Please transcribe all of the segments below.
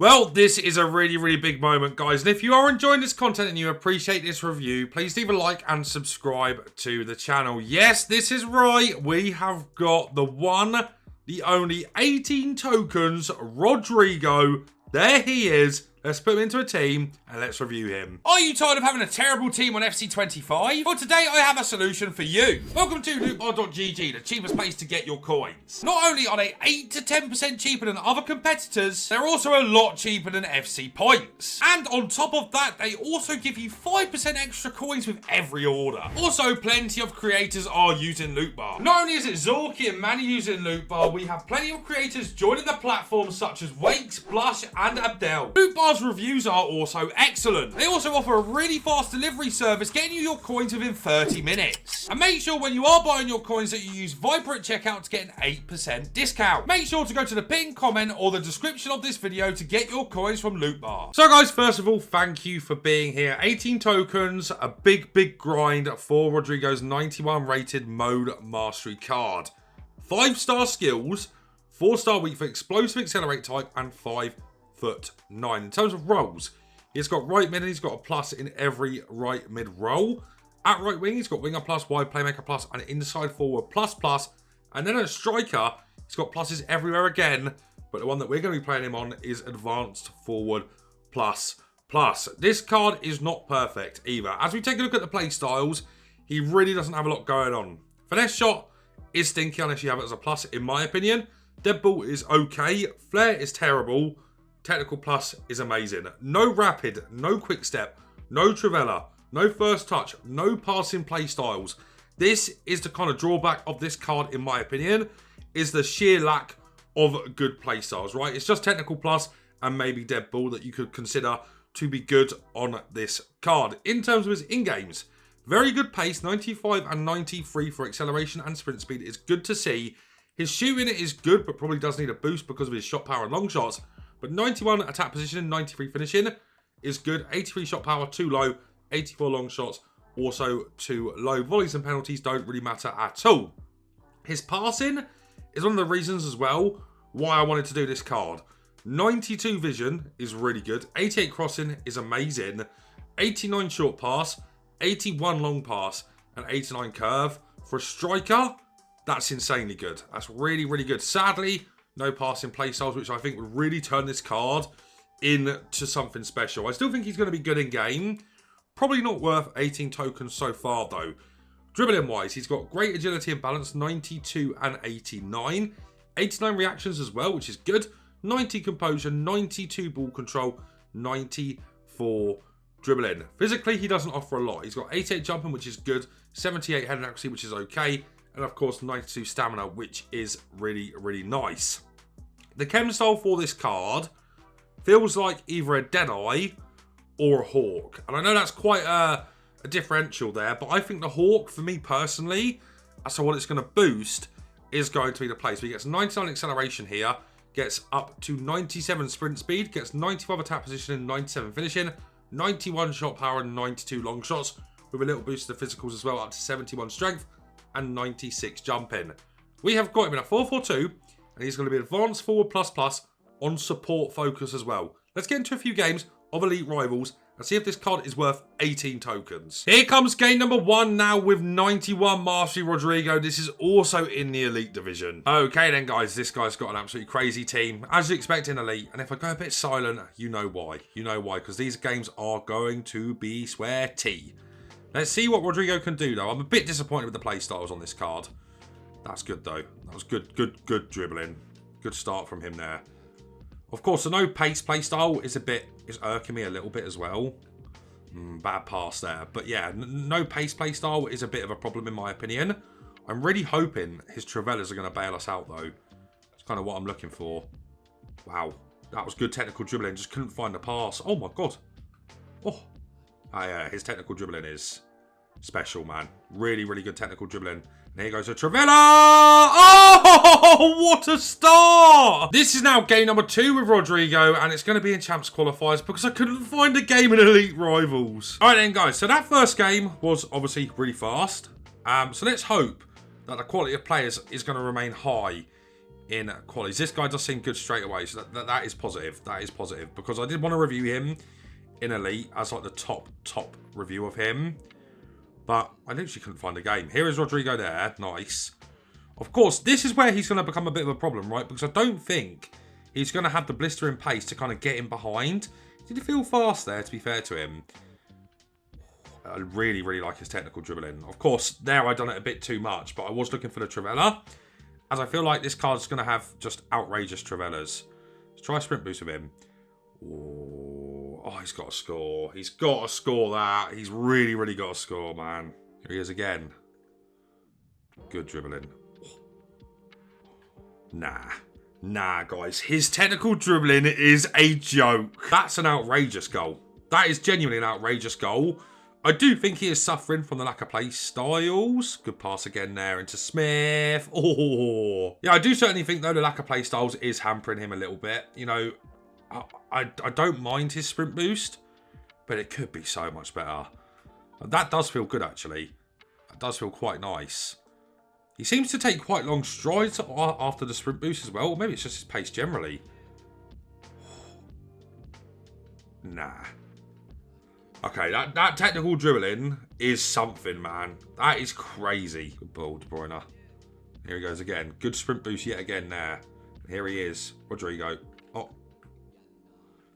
Well, this is a really big moment, guys. And if you are enjoying this content and you appreciate this review, please leave a like and subscribe to the channel. Yes, this is right. We have got the one, the only 18 tokens, Rodrygo. There he is. Let's put him into a team and let's review him. Are you tired of having a terrible team on FC25? Well, today I have a solution for you. Welcome to lootbar.gg, the cheapest place to get your coins. Not only are they 8 to 10% cheaper than other competitors, they're also a lot cheaper than FC points. And on top of that, they also give you 5% extra coins with every order. Also, plenty of creators are using lootbar. Not only is it Zorky and Manny using lootbar, we have plenty of creators joining the platform such as Wakes, Blush and Abdel. Lootbar's reviews are also excellent. They also offer a really fast delivery service, getting you your coins within 30 minutes. And make sure when you are buying your coins that you use Viper at checkout to get an 8% discount. Make sure to go to the pinned comment or the description of this video to get your coins from Lootbar. So guys, first of all, thank you for being here. 18 tokens, a big grind for Rodrygo's 91 rated mode mastery card. 5-star skills, 4-star weak for explosive accelerate type, and 5'9". In terms of roles, he's got right mid and he's got a plus in every right mid role. At right wing, he's got winger plus, wide playmaker plus, and inside forward plus. And then at striker, he's got pluses everywhere again. But the one that we're going to be playing him on is advanced forward plus. This card is not perfect either. As we take a look at the play styles, he really doesn't have a lot going on. Finesse shot is stinky unless you have it as a plus, in my opinion. Deadbolt is okay. Flair is terrible. Technical plus is amazing. No rapid, no quick step, no trivella, no first touch, no passing play styles. This is the kind of drawback of this card, in my opinion, is the sheer lack of good play styles, right? It's just technical plus and maybe deadball that you could consider to be good on this card. In terms of his in-games, very good pace, 95 and 93 for acceleration and sprint speed is good to see. His shooting is good, but probably does need a boost because of his shot power and long shots. But 91 attack position, 93 finishing is good. 83 shot power, too low. 84 long shots, also too low. Volleys and penalties don't really matter at all. His passing is one of the reasons as well why I wanted to do this card. 92 vision is really good. 88 crossing is amazing. 89 short pass, 81 long pass, and 89 curve. For a striker, that's insanely good. That's really good. Sadly, no passing play styles, which I think would really turn this card into something special. I still think he's going to be good in game. Probably not worth 18 tokens so far, though. Dribbling wise, he's got great agility and balance, 92 and 89. 89 reactions as well, which is good. 90 composure, 92 ball control, 94 dribbling. Physically, he doesn't offer a lot. He's got 88 jumping, which is good. 78 head accuracy, which is okay. And of course, 92 stamina, which is really nice. The chem style for this card feels like either a Deadeye or a Hawk. And I know that's quite a differential there, but I think the Hawk, for me personally, as to what it's going to boost, is going to be the play. So he gets 99 acceleration here, gets up to 97 sprint speed, gets 95 attack positioning, 97 finishing, 91 shot power, and 92 long shots, with a little boost to the physicals as well, up to 71 strength, and 96 jumping. We have got him in a 4-4-2, and he's going to be advanced forward plus on support focus as well. Let's get into a few games of Elite Rivals and see if this card is worth 18 tokens. Here comes game number 1 now with 91 Mastery Rodrygo. This is also in the Elite division. Okay then guys, this guy's got an absolutely crazy team, as you expect in Elite. And if I go a bit silent, you know why. You know why, because these games are going to be sweaty. Let's see what Rodrygo can do though. I'm a bit disappointed with the play styles on this card. That's good though. That was good dribbling. Good start from him there. Of course, the no pace play style is irking me a little bit as well. Bad pass there. But yeah, no pace play style is a bit of a problem in my opinion. I'm really hoping his Trivellas are going to bail us out though. That's kind of what I'm looking for. Wow. That was good technical dribbling. Just couldn't find the pass. Oh my god. Oh. Yeah, his technical dribbling is special, man. Really good technical dribbling. And here goes a Trivella. Oh, what a start! This is now game number 2 with Rodrygo, and it's going to be in Champs Qualifiers because I couldn't find a game in Elite Rivals. All right then, guys. So that first game was obviously really fast. So let's hope that the quality of players is going to remain high in qualities. This guy does seem good straight away, so that is positive. That is positive, because I did want to review him in Elite as like the top review of him, but I literally couldn't find a game. Here is Rodrygo there. Nice. Of course, this is where he's going to become a bit of a problem, right? Because I don't think he's going to have the blistering pace to kind of get in behind. Did he feel fast there, to be fair to him? I really, really like his technical dribbling. Of course, there I done it a bit too much, but I was looking for the Trivela, as I feel like this card's going to have just outrageous Trivelas. Let's try a sprint boost with him. Oh, he's got to score. He's got to score that. He's really, really got to score, man. Here he is again. Good dribbling. Nah, guys. His technical dribbling is a joke. That's an outrageous goal. That is genuinely an outrageous goal. I do think he is suffering from the lack of play styles. Good pass again there into Smith. Oh. Yeah, I do certainly think, though, the lack of play styles is hampering him a little bit. You know, I don't mind his sprint boost, but it could be so much better. That does feel good, actually. That does feel quite nice. He seems to take quite long strides after the sprint boost as well. Or maybe it's just his pace generally. Nah. Okay, that technical dribbling is something, man. That is crazy. Good ball, De Bruyne. Here he goes again. Good sprint boost yet again there. And here he is. Rodrygo. Oh.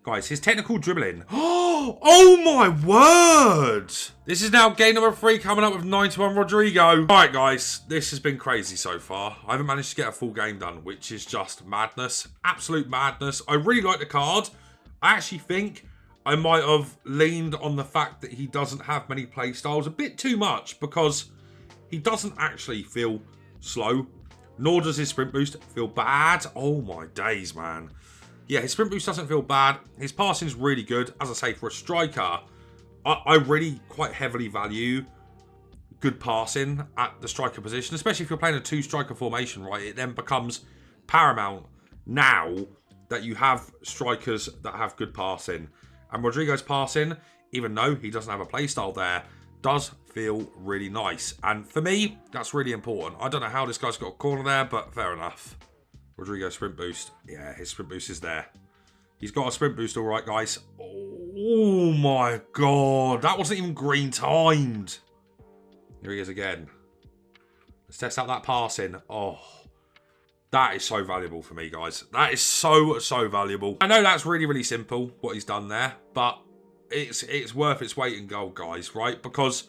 Guys, his technical dribbling. Oh my word! This is now game number 3 coming up with 91 Rodrygo. Alright guys, this has been crazy so far. I haven't managed to get a full game done, which is just madness. Absolute madness. I really like the card. I actually think I might have leaned on the fact that he doesn't have many play styles a bit too much, because he doesn't actually feel slow, nor does his sprint boost feel bad. Oh my days, man. Yeah, his sprint boost doesn't feel bad. His passing is really good. As I say, for a striker, I really quite heavily value good passing at the striker position, especially if you're playing a 2-striker formation, right? It then becomes paramount now that you have strikers that have good passing. And Rodrygo's passing, even though he doesn't have a playstyle there, does feel really nice. And for me, that's really important. I don't know how this guy's got a corner there, but fair enough. Rodrygo sprint boost. Yeah, his sprint boost is there. He's got a sprint boost, all right, guys. Oh my god. That wasn't even green timed. Here he is again. Let's test out that passing. Oh, that is so valuable for me, guys. That is so valuable. I know that's really, really simple, what he's done there, but it's worth its weight in gold, guys, right? Because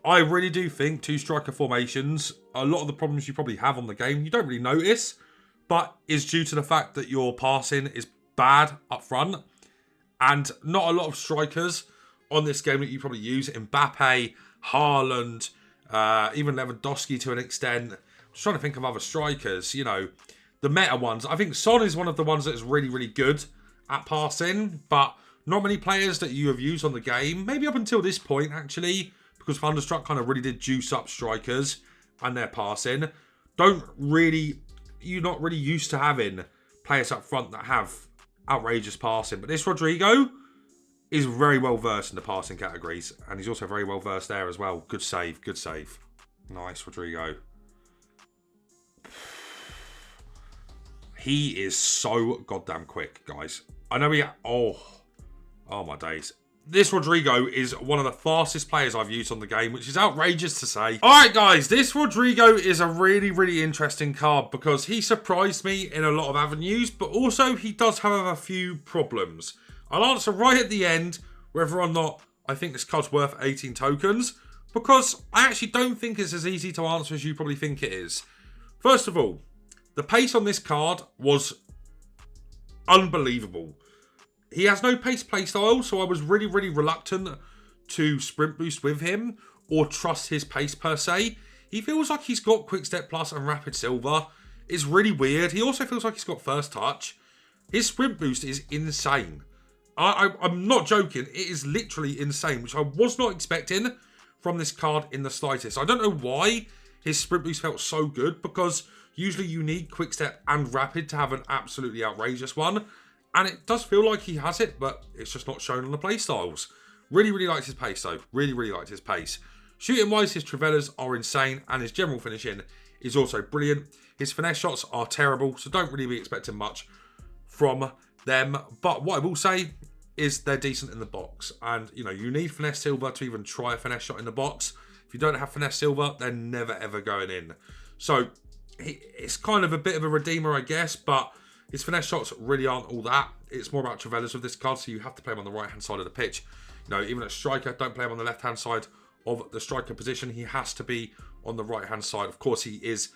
I really do think 2-striker formations, a lot of the problems you probably have on the game, you don't really notice, but is due to the fact that your passing is bad up front. And not a lot of strikers on this game that you probably use. Mbappe, Haaland, even Lewandowski to an extent. I'm just trying to think of other strikers, you know, the meta ones. I think Son is one of the ones that is really, really good at passing, but not many players that you have used on the game, maybe up until this point, actually, because Thunderstruck kind of really did juice up strikers and their passing. You're not really used to having players up front that have outrageous passing, but this Rodrygo is very well versed in the passing categories, and he's also very well versed there as well. Good save, good save. Nice, Rodrygo. He is so goddamn quick, guys. I know oh my days. This Rodrygo is one of the fastest players I've used on the game, which is outrageous to say. Alright guys, this Rodrygo is a really, really interesting card because he surprised me in a lot of avenues, but also he does have a few problems. I'll answer right at the end whether or not I think this card's worth 18 tokens, because I actually don't think it's as easy to answer as you probably think it is. First of all, the pace on this card was unbelievable. He has no pace playstyle, so I was really, really reluctant to sprint boost with him or trust his pace per se. He feels like he's got Quick Step Plus and Rapid Silver. It's really weird. He also feels like he's got First Touch. His sprint boost is insane. I'm not joking. It is literally insane, which I was not expecting from this card in the slightest. I don't know why his sprint boost felt so good, because usually you need Quick Step and Rapid to have an absolutely outrageous one. And it does feel like he has it, but it's just not shown on the playstyles. Really, really liked his pace, though. Really, really liked his pace. Shooting-wise, his Trivelas are insane, and his general finishing is also brilliant. His finesse shots are terrible, so don't really be expecting much from them. But what I will say is they're decent in the box. And, you know, you need finesse silver to even try a finesse shot in the box. If you don't have finesse silver, they're never, ever going in. So it's kind of a bit of a redeemer, I guess, but his finesse shots really aren't all that. It's more about Travellas with this card, so you have to play him on the right-hand side of the pitch. You know, even at striker, don't play him on the left-hand side of the striker position. He has to be on the right-hand side. Of course, he is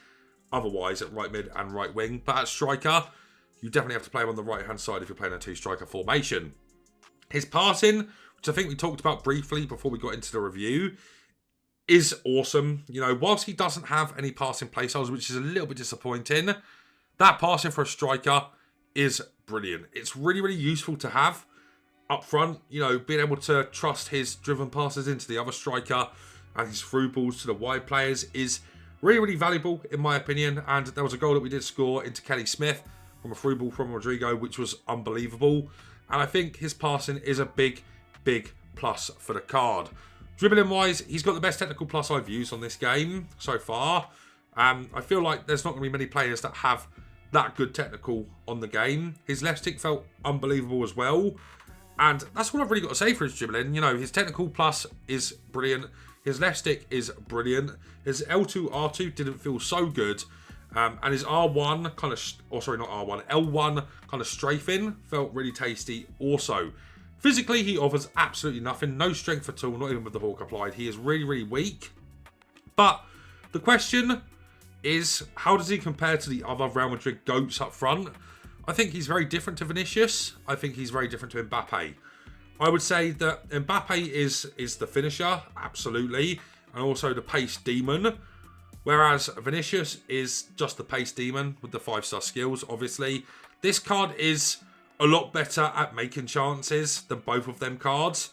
otherwise at right mid and right wing, but at striker, you definitely have to play him on the right-hand side if you're playing a two-striker formation. His passing, which I think we talked about briefly before we got into the review, is awesome. You know, whilst he doesn't have any passing playstyles, which is a little bit disappointing, that passing for a striker is brilliant. It's really, really useful to have up front. You know, being able to trust his driven passes into the other striker and his through balls to the wide players is really, really valuable, in my opinion. And there was a goal that we did score into Kelly Smith from a through ball from Rodrygo, which was unbelievable. And I think his passing is a big, big plus for the card. Dribbling-wise, he's got the best technical plus I've used on this game so far. I feel like there's not going to be many players that have that good technical on the game. His left stick felt unbelievable as well. And that's all I've really got to say for his dribbling. You know, his technical plus is brilliant. His left stick is brilliant. His L2, R2 didn't feel so good. And his R1 kind of, or sorry, not R1, L1 kind of strafing felt really tasty also. Physically, he offers absolutely nothing. No strength at all, not even with the Hawk applied. He is really, really weak. But the question is, how does he compare to the other Real Madrid GOATs up front? I think he's very different to Vinicius. I think he's very different to Mbappe. I would say that Mbappe is the finisher, absolutely, and also the pace demon. Whereas Vinicius is just the pace demon with the 5-star skills, obviously. This card is a lot better at making chances than both of them cards.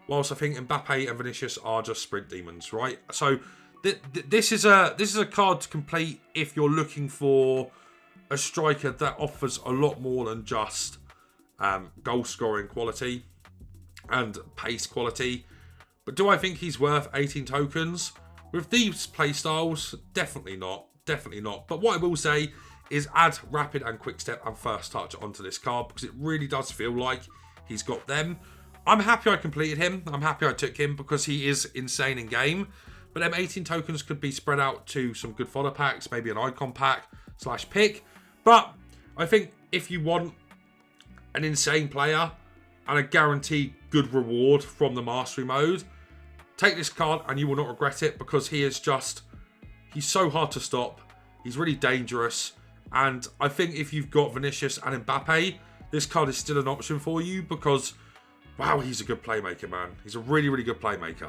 Whilst I think Mbappe and Vinicius are just sprint demons, right? So this is a card to complete if you're looking for a striker that offers a lot more than just goal scoring quality and pace quality. But do I think he's worth 18 tokens? With these playstyles, definitely not. Definitely not. But what I will say is add rapid and quick step and first touch onto this card, because it really does feel like he's got them. I'm happy I completed him. I'm happy I took him because he is insane in game. But them 18 tokens could be spread out to some good fodder packs, maybe an icon pack / pick. But I think if you want an insane player and a guaranteed good reward from the mastery mode, take this card and you will not regret it, because he's so hard to stop. He's really dangerous. And I think if you've got Vinicius and Mbappe, this card is still an option for you because, wow, he's a good playmaker, man. He's a really, really good playmaker.